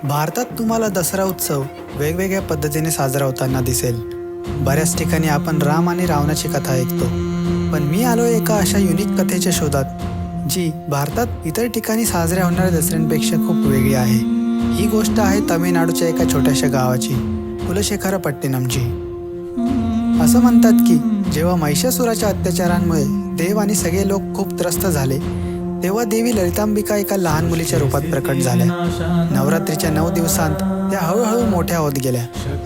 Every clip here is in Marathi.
भारतात तुम्हाला दसरा उत्सव वेगवेगळ्या पद्धतीने साजरा होताना दिसेल. बऱ्याच ठिकाणी आपण राम आणि रावणाची कथा ऐकतो, पण मी आलो एका अशा युनिक कथेच्या शोधात जी भारतात इतर ठिकाणी साजऱ्या होणाऱ्या दसऱ्यांपेक्षा खूप वेगळी आहे. ही गोष्ट आहे तामिळनाडूच्या एका छोट्याशा गावाची, कुलशेखरपट्टिनमची. असं म्हणतात की जेव्हा महिषासुराच्या अत्याचारांमुळे देव आणि सगळे लोक खूप त्रस्त झाले, तेव्हा देवी ललितांबिका एका लहान मुलीच्या रूपात प्रकट झाल्या. नवरात्रीच्या 9 दिवसांत त्या हळूहळू मोठ्या होत गेल्या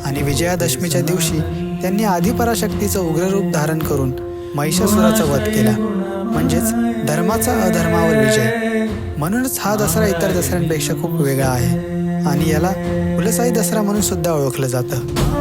आणि विजयादशमीच्या दिवशी त्यांनी आदिपराशक्तीचं उग्र रूप धारण करून महिषासुराचा वध केला, म्हणजेच धर्माचा अधर्मावर विजय. म्हणूनच हा दसरा इतर दसऱ्यांपेक्षा खूप वेगळा आहे आणि याला कुलसाई दसरा म्हणून सुद्धा ओळखलं जातं.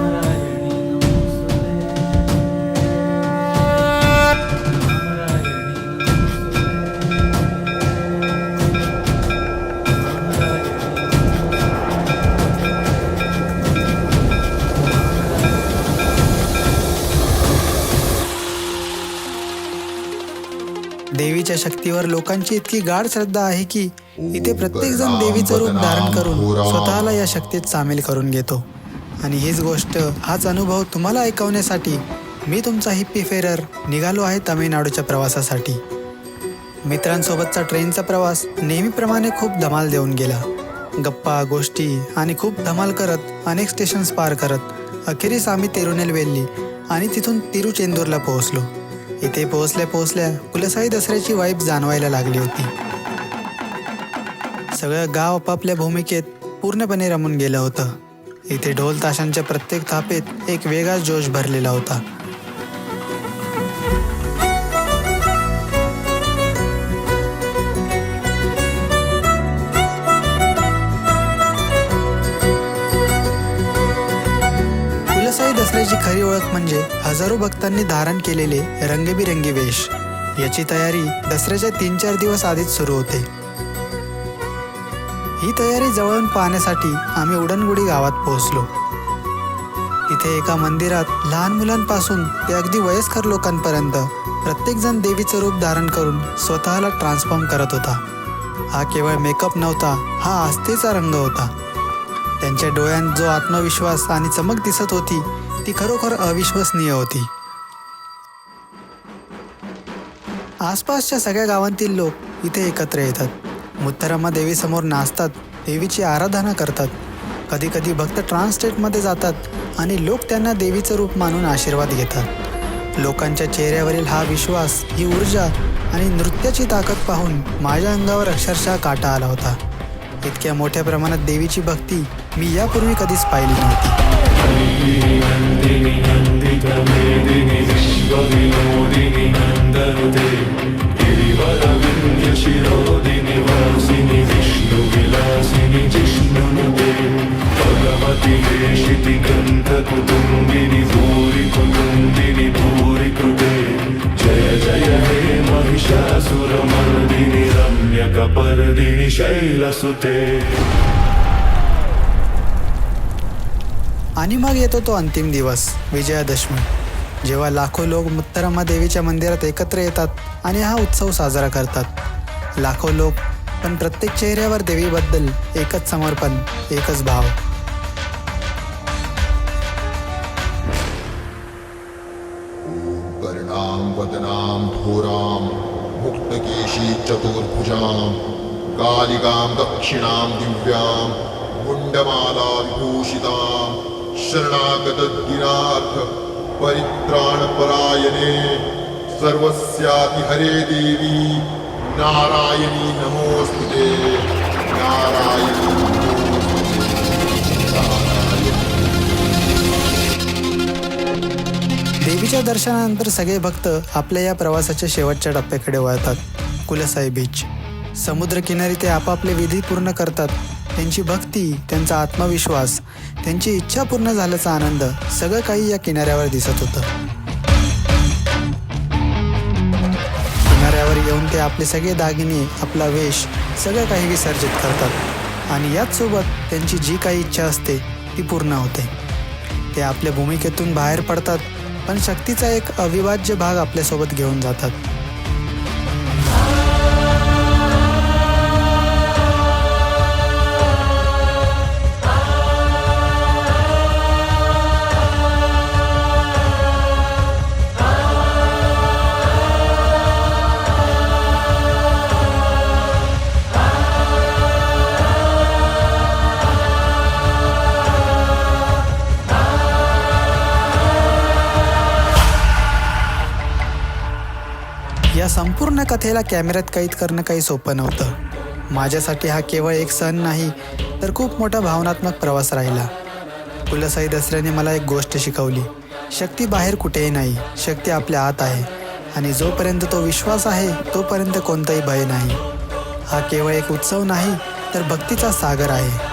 देवीच्या शक्तीवर लोकांची इतकी गाढ श्रद्धा आहे की इथे प्रत्येक जण देवीचं रूप धारण करून स्वतःला या शक्तीत सामील करून घेतो. आणि हीच गोष्ट, हाच अनुभव तुम्हाला ऐकवण्यासाठी मी तुमचा हिप्पी फेरर निघालो आहे तामिळनाडूच्या प्रवासासाठी. मित्रांसोबतचा ट्रेनचा प्रवास नेहमीप्रमाणे खूप धमाल देऊन गेला. गप्पा गोष्टी आणि खूप धमाल करत अनेक स्टेशन्स पार करत अखेरीस आम्ही तिरुनेलवेली आणि तिथून तिरुचेंदूरला पोहोचलो. इथे पोहोचल्या कुलसाई दसऱ्याची वाईब जाणवायला लागली होती. सगळं गाव आपापल्या भूमिकेत पूर्णपणे रमून गेलं होतं. इथे ढोल ताशांच्या प्रत्येक थापेत एक वेगळाच जोश भरलेला होता. कुलसाई दसऱ्याची खरी ओळख म्हणजे हजारो भक्तांनी धारण केलेले रंगीबिरंगी वेश. याची तयारी दसऱ्याच्या 3-4 दिवस आधीच सुरू होते. ही तयारी जवळून पाहण्यासाठी आम्ही उडणगुडी गावात पोहोचलो. तिथे एका मंदिरात लहान मुलांपासून ते अगदी वयस्कर लोकांपर्यंत प्रत्येकजण देवीचं रूप धारण करून स्वतःला ट्रान्सफॉर्म करत होता. हा केवळ मेकअप नव्हता, हा आस्थेचा रंग होता. त्यांच्या डोळ्यांत जो आत्मविश्वास आणि चमक दिसत होती ती खरोखर अविश्वसनीय होती. आसपासच्या सगळ्या गावांतील लोक इथे एकत्र येतात. मुत्तरामा देवीसमोर नाचतात, देवीची आराधना करतात. कधी कधी भक्त ट्रान्स स्टेटमध्ये जातात आणि लोक त्यांना देवीचं रूप मानून आशीर्वाद घेतात. लोकांच्या चेहऱ्यावरील हा विश्वास, ही ऊर्जा आणि नृत्याची ताकद पाहून माझ्या अंगावर अक्षरशः काटा आला होता. इतक्या मोठ्या प्रमाणात देवीची भक्ती मी यापूर्वी कधीच पाहिली नव्हती. जय जय हे महिषासुरमर्दिनी रम्यकपर्दिनी शैलसुते. आणि मग येतो तो अंतिम दिवस, विजयादशमी, जेव्हा लाखो लोक मुत्तरामा देवीच्या मंदिरात एकत्र येतात आणि हा उत्सव साजरा करतात. लाखो लोक, पण प्रत्येक चेहऱ्यावर देवीबद्दल एकच समर्पण, एकच भाव. कर्णां वदनां घोरां मुक्तकेशी चतुर्भुजां कालिकां दक्षिणां दिव्यां मुण्डमाला विभूषितां शरणागतदीनार्थ परित्राणपरायणे सर्वस्यातिहरे देवी नारायणी नमोस्तुते. नारायणी देवीच्या दर्शनानंतर सगळे भक्त आपल्या या प्रवासाच्या शेवटच्या टप्प्याकडे वळतात, कुलसाई बीच. समुद्रकिनारी ते आपापले विधी पूर्ण करतात. त्यांची भक्ती, त्यांचा आत्मविश्वास, त्यांची इच्छा पूर्ण झाल्याचा आनंद सगळं काही या किनाऱ्यावर दिसत होतं. किनाऱ्यावर येऊन ते आपले सगळे दागिने, आपला वेश, सगळं काही विसर्जित करतात आणि याच सोबत त्यांची जी काही इच्छा असते ती पूर्ण होते. ते आपल्या भूमिकेतून बाहेर पडतात, पण शक्तीचा एक अविभाज्य भाग आपल्यासोबत घेऊन जातात. या संपूर्ण कथेला कॅमेऱ्यात कैद करणं काही सोपं नव्हतं. माझ्यासाठी हा केवळ एक सण नाही तर खूप मोठा भावनात्मक प्रवास राहिला. कुलसाई दसऱ्याने मला एक गोष्ट शिकवली. शक्ती बाहेर कुठेही नाही, शक्ती आपल्या आत आहे आणि जोपर्यंत तो विश्वास आहे तोपर्यंत कोणताही भय नाही. हा केवळ एक उत्सव नाही तर भक्तीचा सागर आहे.